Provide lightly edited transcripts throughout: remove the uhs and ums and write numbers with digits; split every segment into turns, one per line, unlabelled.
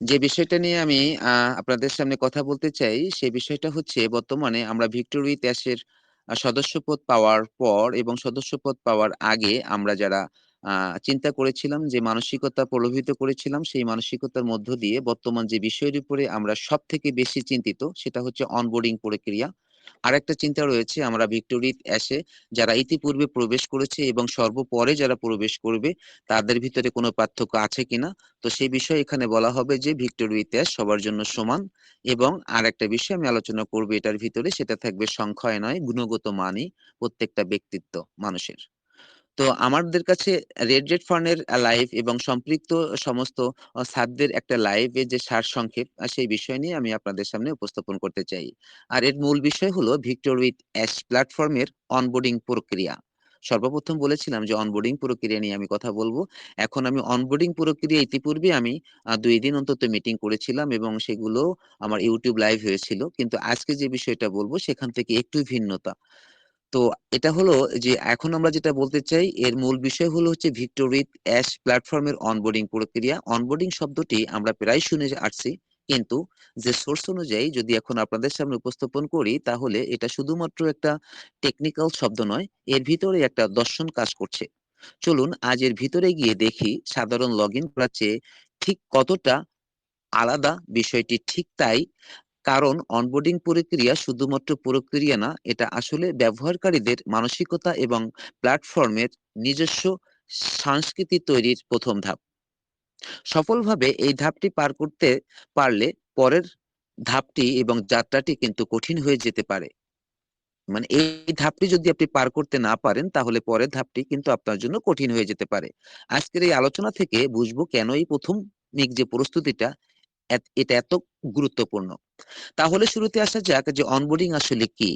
যে বিষয়টা নিয়ে আমি আপনাদের সামনে কথা বলতে চাই, সে বিষয়টা হচ্ছে বর্তমানে আমরা ভিক্টোরি ত্যাশের সদস্যপদ পাওয়ার পর এবং সদস্যপদ পাওয়ার আগে আমরা যারা চিন্তা করেছিলাম, যে মানসিকতা প্রলোভিত করেছিলাম, সেই মানসিকতার মধ্য দিয়ে বর্তমান যে বিষয়ের উপরে আমরা সবথেকে বেশি চিন্তিত সেটা হচ্ছে অনবোর্ডিং প্রক্রিয়া। আরেকটা চিন্তা রয়েছে, আমরা ভিক্টোরি অ্যাশে যারা ইতিপূর্বে প্রবেশ করেছে এবং সর্বপরে যারা প্রবেশ করবে তাদের ভিতরে কোনো পার্থক্য আছে কিনা। তো সেই বিষয়ে এখানে বলা হবে যে ভিক্টোরি অ্যাশ সবার জন্য সমান। এবং আরেকটা বিষয় আমি আলোচনা করব এটার ভিতরে, সেটা থাকবে সংখ্যায় নয় গুণগত মানই প্রত্যেকটা ব্যক্তিত্ব মানুষের। তো আমাদের কাছে রেড ফান্ডের লাইভ এবং সম্পৃক্ত সমস্ত ছাত্রদের একটা লাইভে যে সারসংক্ষেপ, সেই বিষয় নিয়ে আমি আপনাদের সামনে উপস্থাপন করতে চাই। আর এর মূল বিষয় হলো ভিক্টর উইথ অ্যাশ প্ল্যাটফর্মের অনবোর্ডিং প্রক্রিয়া। সর্বপ্রথম বলেছিলাম যে অনবোর্ডিং প্রক্রিয়া নিয়ে আমি কথা বলবো। এখন আমি অনবোর্ডিং প্রক্রিয়া ইতিপূর্বে আমি ২ দিন অন্তত মিটিং করেছিলাম এবং সেগুলো আমার ইউটিউব লাইভ হয়েছিল। কিন্তু আজকে যে বিষয়টা বলবো সেখান থেকে একটু ভিন্নতা। তো এটা হলো যে এখন আমরা যেটা বলতে চাই, এর মূল বিষয় হলো হচ্ছে ভিক্টর উইথ অ্যাশ প্ল্যাটফর্মের অনবোর্ডিং প্রক্রিয়া। অনবোর্ডিং শব্দটি আমরা প্রায় শুনে আসছি, কিন্তু যে সোর্স অনুযায়ী যদি এখন আপনাদের সামনে উপস্থাপন করি তাহলে এটা শুধুমাত্র একটা টেকনিক্যাল শব্দ নয়, এর ভিতরে একটা দর্শন কাজ করছে। চলুন আজ এর ভিতরে গিয়ে দেখি সাধারণ লগ ইন করার চেয়ে ঠিক কতটা আলাদা বিষয়টি। ঠিক তাই, কারণ অনবোর্ডিং প্রক্রিয়া শুধুমাত্র প্রক্রিয়া না, এটা আসলে ব্যবহারকারীদের মানসিকতা এবং প্ল্যাটফর্মের নিজস্ব সংস্কৃতি তৈরির প্রথম ধাপ। সফলভাবে এই ধাপটি পার করতে পারলে পরের ধাপটি এবং যাত্রাটি কিন্তু কঠিন হয়ে যেতে পারে। মানে এই ধাপটি যদি আপনি পার করতে না পারেন তাহলে পরের ধাপটি কিন্তু আপনার জন্য কঠিন হয়ে যেতে পারে। আজকের এই আলোচনা থেকে বুঝবো কেন এই প্রথম যে প্রস্তুতিটা এটা এত গুরুত্বপূর্ণ। তাহলে শুরুতে আসা যাক যে অনবোর্ডিং আসলে কি।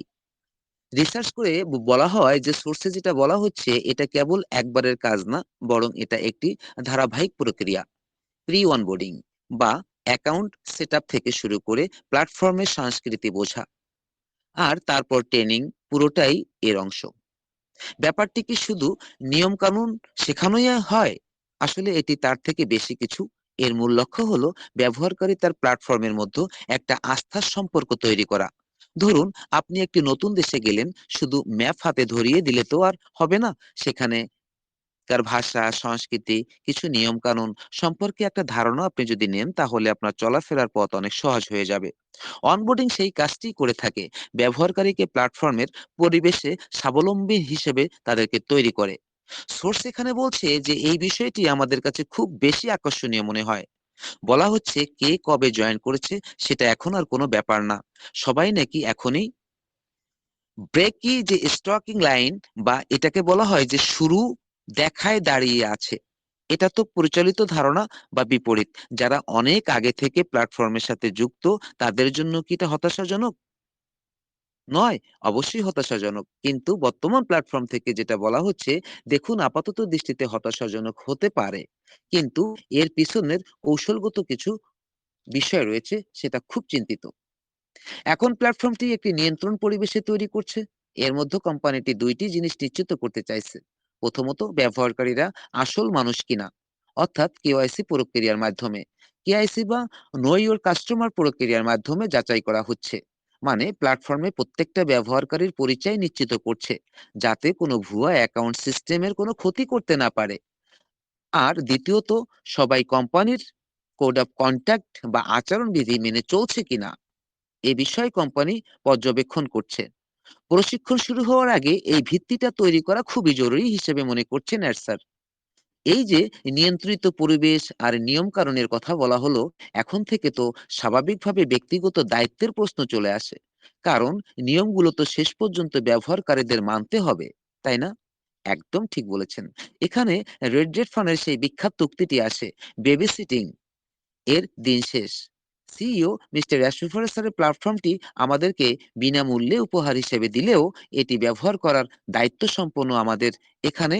রিসার্চ করে বলা হয় যে সোর্সে যেটা বলা হচ্ছে এটা কেবল একবারের কাজ না, বরং এটা একটি ধারাবাহিক প্রক্রিয়া। প্রি অনবোর্ডিং বা অ্যাকাউন্ট সেটআপ থেকে শুরু করে প্ল্যাটফর্মের সংস্কৃতি বোঝা আর তারপর ট্রেনিং, পুরোটাই এর অংশ। ব্যাপারটি কি শুধু নিয়ম কানুন শেখানোই হয়? আসলে এটি তার থেকে বেশি কিছু। এর মূল লক্ষ্য হলো ব্যবহারকারী তার প্ল্যাটফর্মের মধ্যে একটা আস্থার সম্পর্ক তৈরি করা। ধরুন আপনি একটি নতুন দেশে গেলেন, শুধু ম্যাপ হাতে ধরিয়ে দিলে তো আর হবে না। সেখানে তার ভাষা, সংস্কৃতি, কিছু নিয়ম কানুন সম্পর্কে একটা ধারণা আপনি যদি নেন তাহলে আপনার চলাফেরার পথ অনেক সহজ হয়ে যাবে। অনবোর্ডিং সেই কাজটি করে থাকে, ব্যবহারকারীকে প্ল্যাটফর্মের পরিবেশে স্বাবলম্বী হিসেবে তাদেরকে তৈরি করে। সোর্স এখানে বলছে যে এই বিষয়টি আমাদের কাছে খুব বেশি আকর্ষণীয় মনে হয়। বলা হচ্ছে কে কবে জয়েন করেছে সেটা এখন আর কোনো ব্যাপার না, সবাই নাকি এখনই ব্রেকি যে স্টকিং লাইন বা এটাকে বলা হয় যে শুরু দেখায় দাঁড়িয়ে আছে। এটা তো পরিচালিত ধারণা বা বিপরীত। যারা অনেক আগে থেকে প্ল্যাটফর্মের সাথে যুক্ত তাদের জন্য কি এটা হতাশাজনক? নয়, অবশ্যই হতাশাজনক। কিন্তু বর্তমান প্ল্যাটফর্ম থেকে যেটা বলা হচ্ছে, দেখুন আপাতত দৃষ্টিতে হতাশাজনক হতে পারে, কিন্তু এর পিছনের কৌশলগত কিছু বিষয় রয়েছে, সেটা খুব চিন্তিত। এখন প্ল্যাটফর্মটি একটি নিয়ন্ত্রণ পরিবেশে তৈরি করছে। এর মধ্যে কোম্পানিটি ২টি জিনিস নিশ্চিত করতে চাইছে। প্রথমত, ব্যবহারকারীরা আসল মানুষ কিনা, অর্থাৎ কেওয়াইসি প্রক্রিয়ার মাধ্যমে। কেওয়াইসি বা নো ইওর কাস্টমার প্রক্রিয়ার মাধ্যমে যাচাই করা হচ্ছে। মানে প্ল্যাটফর্মে প্রত্যেকটা ব্যবহারকারীর পরিচয় নিশ্চিত করছে, যাতে কোনো ভুয়া অ্যাকাউন্ট সিস্টেমের কোনো ক্ষতি করতে না পারে। আর দ্বিতীয়ত, সবাই কোম্পানির কোড অফ কন্ডাক্ট বা আচরণবিধি মেনে চলছে কিনা এ বিষয়ে কোম্পানি পর্যবেক্ষণ করছে। প্রশিক্ষণ শুরু হওয়ার আগে এই ভিত্তিটা তৈরি করা খুবই জরুরি হিসেবে মনে করছেন স্যার। এই যে নিয়ন্ত্রিত পরিবেশ আর নিয়ম কানুনের কথা বলা হলো, এখন থেকে তো স্বাভাবিকভাবে ব্যক্তিগত দায়িত্বের প্রশ্ন চলে আসে। কারণ নিয়মগুলো তো শেষ পর্যন্ত ব্যবহারকারীদের মানতে হবে, তাই না? একদম ঠিক বলেছেন। এখানে রেড ফানের সেই বিখ্যাত উক্তিটি আসে, বেবি সিটিং এর দিন শেষ। সিইও মিস্টার রাশিফার স্যারের প্ল্যাটফর্মটি আমাদেরকে বিনামূল্যে উপহার হিসেবে দিলেও এটি ব্যবহার করার দায়িত্ব সম্পন্ন আমাদের এখানে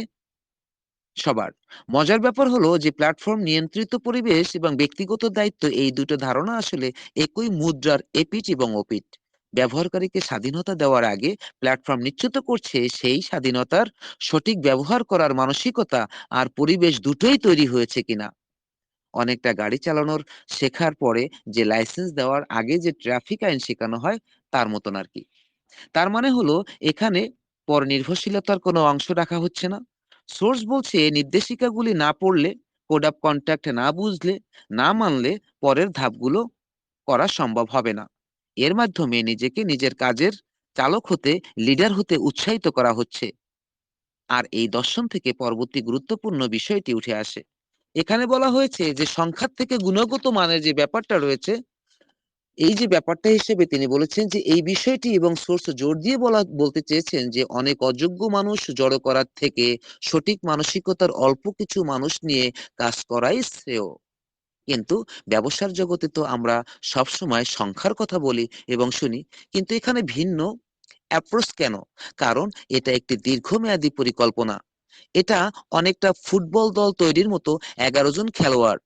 সবার। মজার ব্যাপার হলো যে প্ল্যাটফর্ম নিয়ন্ত্রিত পরিবেশ এবং ব্যক্তিগত দায়িত্ব, এই দুটো ধারণা আসলে একই মুদ্রার এপিঠ এবং ওপিঠ। ব্যবহারকারীকে স্বাধীনতা দেওয়ার আগে প্ল্যাটফর্ম নিশ্চিত করছে সেই স্বাধীনতার সঠিক ব্যবহার করার মানসিকতা আর পরিবেশ দুটোই তৈরি হয়েছে কিনা। অনেকটা গাড়ি চালানোর শেখার পরে যে লাইসেন্স দেওয়ার আগে যে ট্রাফিক আইন শেখানো হয় তার মতন আরকি। তার মানে হলো এখানে পরনির্ভরশীলতার কোনো অংশ রাখা হচ্ছে না। সোর্স বলছে নির্দেশিকাগুলি না পড়লে, কোড অফ কন্ডাক্ট না বুঝলে, না মানলে পরের ধাপগুলো করা সম্ভব হবে না। এর মাধ্যমে নিজেকে নিজের কাজের চালক হতে, লিডার হতে উৎসাহিত করা হচ্ছে। আর এই দর্শন থেকে পরবর্তী গুরুত্বপূর্ণ বিষয়টি উঠে আসে। এখানে বলা হয়েছে যে সংখ্যার থেকে গুণগত মানের যে ব্যাপারটা রয়েছে, এই যে ব্যাপারটা হিসেবে তিনি বলেছেন যে এই বিষয়টি এবং সোর্স জোর দিয়ে বলতে চেয়েছেন যে অনেক অযোগ্য মানুষ জড়ো করার থেকে সঠিক মানসিকতার অল্প কিছু মানুষ নিয়ে কাজ করাই শ্রেয়। কিন্তু ব্যবসার জগতে তো আমরা সবসময় সংখ্যার কথা বলি এবং শুনি। কিন্তু এখানে ভিন্ন অ্যাপ্রোচ কেন? কারণ এটা একটি দীর্ঘমেয়াদী পরিকল্পনা। এটা অনেকটা ফুটবল দল তৈরির মতো ১১ জন খেলোয়াড়।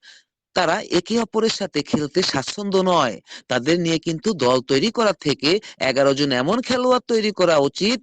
তারা একে অপরের সাথে খেলতে স্বাচ্ছন্দ্য নয়। তাদের নিয়ে কিন্তু দল তৈরি করার থেকে ১১ জন এমন খেলোয়াড় তৈরি করা উচিত,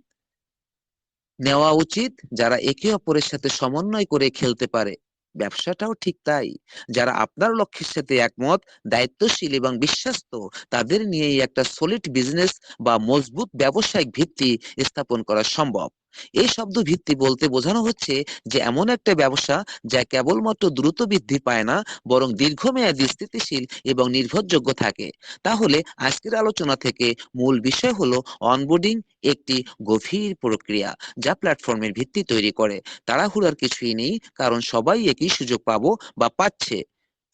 নেওয়া উচিত যারা একে অপরের সাথে সমন্বয় করে খেলতে পারে। ব্যবসাটাও ঠিক তাই। যারা আপনার লক্ষ্যের সাথে একমত, দায়িত্বশীল এবং বিশ্বস্ত, তাদের নিয়েই একটা সলিড বিজনেস বা মজবুত ব্যবসায়িক ভিত্তি স্থাপন করা সম্ভব। এই শব্দ ভিত্তি বলতে বোঝানো হচ্ছে যে এমন একটা ব্যবসা যা কেবলমাত্র দ্রুত বৃদ্ধি পায় না, বরং দীর্ঘমেয়াদী স্থিতিশীল এবং নির্ভরযোগ্য থাকে। তাহলে আজকের আলোচনা থেকে মূল বিষয় হলো অনবোর্ডিং একটি গভীর প্রক্রিয়া যা প্ল্যাটফর্মের ভিত্তি তৈরি করে। তাড়াহুড়ার কিছুই নেই, কারণ সবাই একই সুযোগ পাবো বা পাচ্ছে,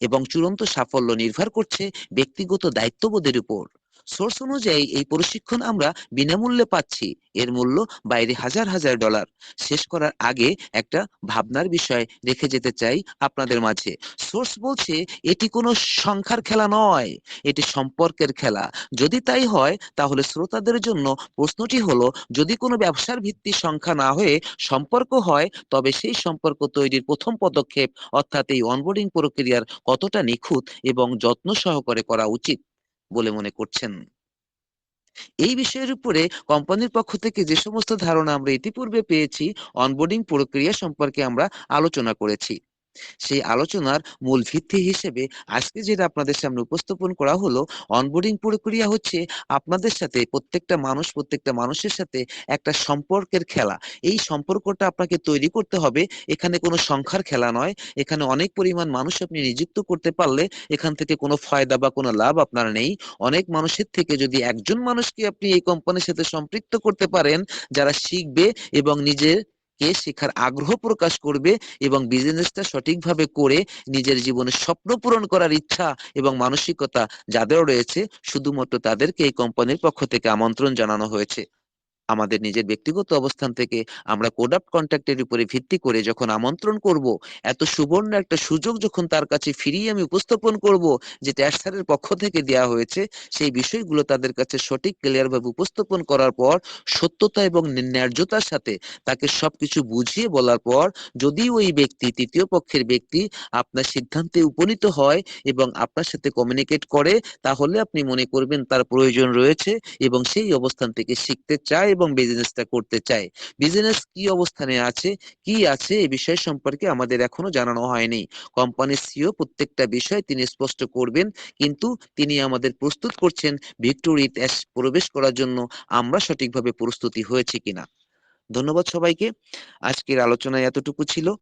এবং চূড়ান্ত সাফল্য নির্ভর করছে ব্যক্তিগত দায়িত্ববোধের উপর। সোর্স অনুযায়ী এই প্রশিক্ষণ আমরা বিনামূল্যে পাচ্ছি। এর মূল্য বাইরে হাজার হাজার ডলার। শেষ করার আগে একটা ভাবনার বিষয় রেখে যেতে চাই আপনাদের মাঝে। সোর্স বলছে এটি কোনো সংখ্যার খেলা নয়, এটি সম্পর্কের খেলা। যদি তাই হয় তাহলে শ্রোতাদের জন্য প্রশ্নটি হলো, যদি কোনো ব্যবসার ভিত্তি সংখ্যা না হয়ে সম্পর্ক হয়, তবে সেই সম্পর্ক তৈরির প্রথম পদক্ষেপ অর্থাৎ এই অনবোর্ডিং প্রক্রিয়ার কতটা নিখুঁত এবং যত্ন সহকারে করা উচিত বলে মনে করছেন? এই বিষয়ের উপরে কোম্পানির পক্ষ থেকে যে সমস্ত ধারণা আমরা ইতিপূর্বে পেয়েছি, অনবোর্ডিং প্রক্রিয়া সম্পর্কে আমরা আলোচনা করেছি। সেই আলোচনার মূল ভিত্তি হিসেবে আজকে যেটা আপনাদের সামনে উপস্থাপন করা হলো, অনবোর্ডিং প্রক্রিয়া হচ্ছে আপনাদের সাথে প্রত্যেকটা মানুষের সাথে একটা সম্পর্কের খেলা। এই সম্পর্কটা আপনাকে তৈরি করতে হবে। এখানে কোনো সংখ্যার খেলা নয়। এখানে অনেক পরিমাণ মানুষ আপনি নিযুক্ত করতে পারলে এখান থেকে কোনো ফায়দা বা কোনো লাভ আপনার নেই। অনেক মানুষের থেকে যদি একজন মানুষকে আপনি এই কোম্পানির সাথে সম্পৃক্ত করতে পারেন, যারা শিখবে এবং নিজেকে শেখার আগ্রহ প্রকাশ করবে এবং বিজনেসটা সঠিকভাবে করে নিজের জীবনের স্বপ্ন পূরণ করার ইচ্ছা এবং মানসিকতা যাদের রয়েছে, শুধুমাত্র তাদেরকে এই কোম্পানির পক্ষ থেকে আমন্ত্রণ জানানো হয়েছে। আমাদের নিজের ব্যক্তিগত অবস্থান থেকে আমরা কোড অফ কন্ট্যাক্টের উপরে ভিত্তি করে যখন আমন্ত্রণ করব, এত সুবর্ণ একটা সুযোগ যখন তার কাছে ফিরিয়ে আমি উপস্থাপন করব, যেটা স্যারের পক্ষ থেকে দেওয়া হয়েছে, সেই বিষয়গুলো তাদের কাছে সঠিক ক্লিয়ার ভাবে উপস্থাপন করার পর, সত্যতা এবং ন্যায্যতার সাথে তাকে সবকিছু বুঝিয়ে বলার পর, যদি ওই ব্যক্তি, তৃতীয় পক্ষের ব্যক্তি আপনার সিদ্ধান্তে উপনীত হয় এবং আপনার সাথে কমিউনিকেট করে, তাহলে আপনি মনে করবেন তার প্রয়োজন রয়েছে এবং সেই অবস্থান থেকে শিখতে চায় এবং বিজনেসটা করতে চায়। বিজনেস কি অবস্থানে আছে, কি আছে এই বিষয় সম্পর্কে আমাদের এখনো জানানো হয়নি। কোম্পানির সিইও প্রত্যেকটা বিষয় তিনি স্পষ্ট করবেন, কিন্তু তিনি আমাদের প্রস্তুত করছেন ভিক্টোরি ত্যাশ প্রবেশ করার জন্য আমরা সঠিকভাবে প্রস্তুতি হয়েছি কিনা। ধন্যবাদ সবাইকে। আজকের আলোচনায় এতটুকু ছিল।